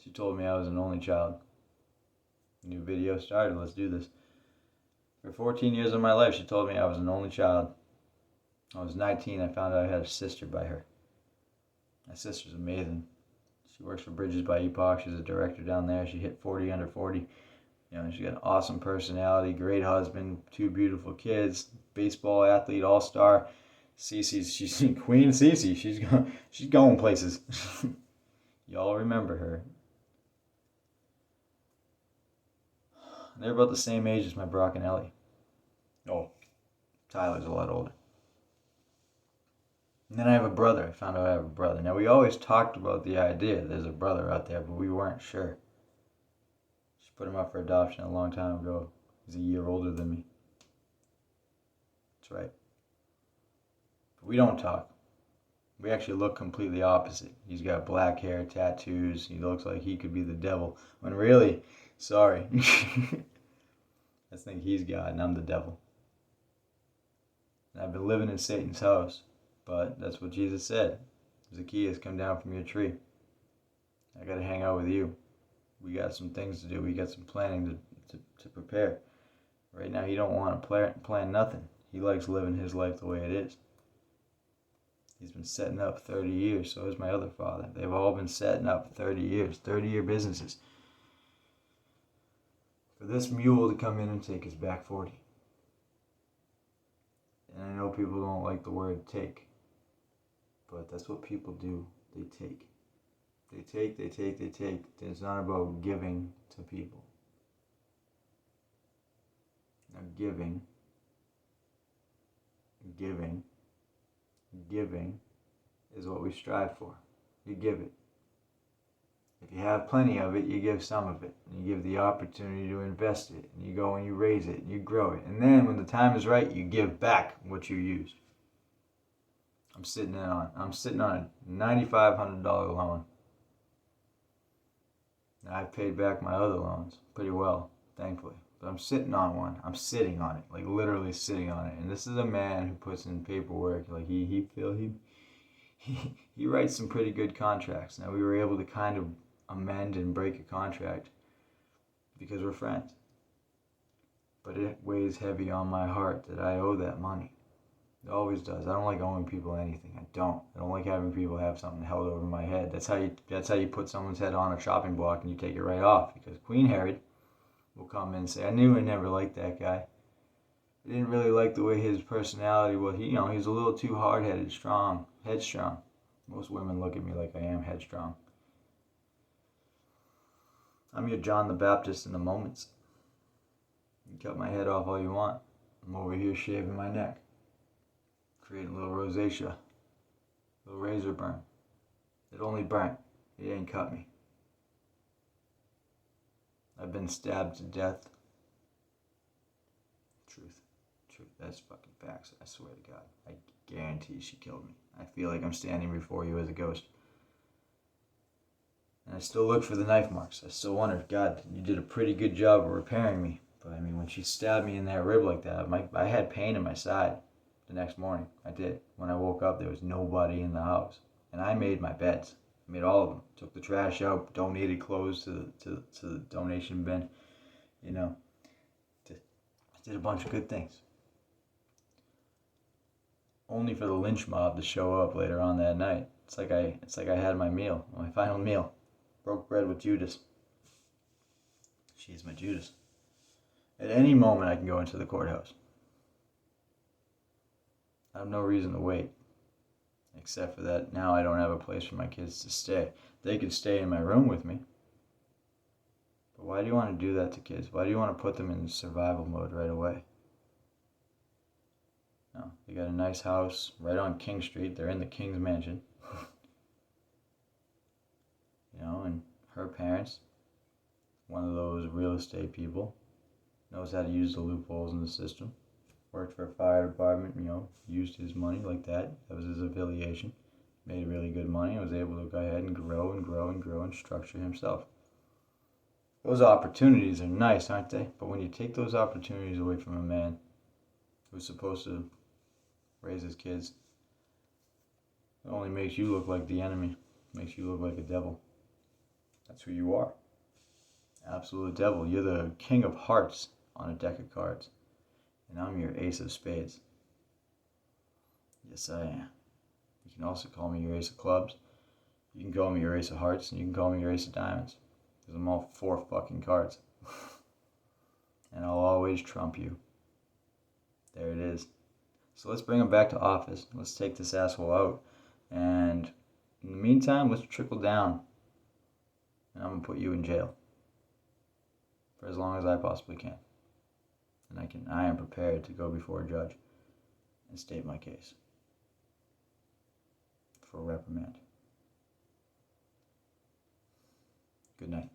She told me I was an only child. New video started. Let's do this. For 14 years of my life, she told me I was an only child. I was 19. I found out I had a sister by her. My sister's amazing. She works for Bridges by Epoch. She's a director down there. She hit 40 under 40. She's got an awesome personality, great husband, 2 beautiful kids, baseball athlete, all-star. She's Queen Cece. She's going places. Y'all remember her. They're about the same age as my Brock and Ellie. Oh, Tyler's a lot older. And then I have a brother. I found out I have a brother. Now, we always talked about the idea there's a brother out there, but we weren't sure. She put him up for adoption a long time ago. He's a year older than me. That's right. But we don't talk. We actually look completely opposite. He's got black hair, tattoos. He looks like he could be the devil. When really, sorry. I think he's God and I'm the devil. And I've been living in Satan's house. But that's what Jesus said. Zacchaeus, come down from your tree. I got to hang out with you. We got some things to do. We got some planning to prepare. Right now, he don't want to plan nothing. He likes living his life the way it is. He's been setting up 30 years. So has my other father. They've all been setting up 30 years. 30-year businesses. For this mule to come in and take his back 40. And I know people don't like the word take. But that's what people do. They take. They take. It's not about giving to people. Now giving is what we strive for. You give it. If you have plenty of it, you give some of it. And you give the opportunity to invest it. And you go and you raise it and you grow it. And then when the time is right, you give back what you used. I'm sitting on a $9,500 loan. Now, I've paid back my other loans pretty well, thankfully. But I'm sitting on one. I'm sitting on it, like literally sitting on it. And this is a man who puts in paperwork. Like he writes some pretty good contracts. Now, we were able to kind of amend and break a contract because we're friends. But it weighs heavy on my heart that I owe that money. It always does. I don't like owing people anything. I don't like having people have something held over my head. That's how you put someone's head on a chopping block and you take it right off. Because Queen Herod will come in and say, I knew I never liked that guy. I didn't really like the way his personality was. He's a little too hard-headed, headstrong. Most women look at me like I am headstrong. I'm your John the Baptist in the moments. You cut my head off all you want. I'm over here shaving my neck. Creating a little rosacea, a little razor burn. It only burnt. It ain't cut me. I've been stabbed to death. Truth. That's fucking facts. I swear to God. I guarantee she killed me. I feel like I'm standing before you as a ghost. And I still look for the knife marks. I still wonder, God, you did a pretty good job of repairing me. But I mean, when she stabbed me in that rib like that, I had pain in my side. The next morning, I did. When I woke up, there was nobody in the house. And I made my beds. I made all of them. Took the trash out, donated clothes to the donation bin. I did a bunch of good things. Only for the lynch mob to show up later on that night. It's like I had my meal, my final meal. Broke bread with Judas. She's my Judas. At any moment, I can go into the courthouse. I have no reason to wait, except for that now I don't have a place for my kids to stay. They can stay in my room with me. But why do you want to do that to kids? Why do you want to put them in survival mode right away? No, they got a nice house right on King Street. They're in the King's Mansion. And her parents, one of those real estate people, knows how to use the loopholes in the system. Worked for a fire department, used his money like that. That was his affiliation. Made really good money. Was able to go ahead and grow and structure himself. Those opportunities are nice, aren't they? But when you take those opportunities away from a man who's supposed to raise his kids, it only makes you look like the enemy. Makes you look like a devil. That's who you are. Absolute devil. You're the king of hearts on a deck of cards. And I'm your ace of spades. Yes, I am. You can also call me your ace of clubs. You can call me your ace of hearts. And you can call me your ace of diamonds. Because I'm all 4 fucking cards. And I'll always trump you. There it is. So let's bring him back to office. Let's take this asshole out. And in the meantime, let's trickle down. And I'm going to put you in jail. For as long as I possibly can. And I am prepared to go before a judge and state my case for reprimand. Good night.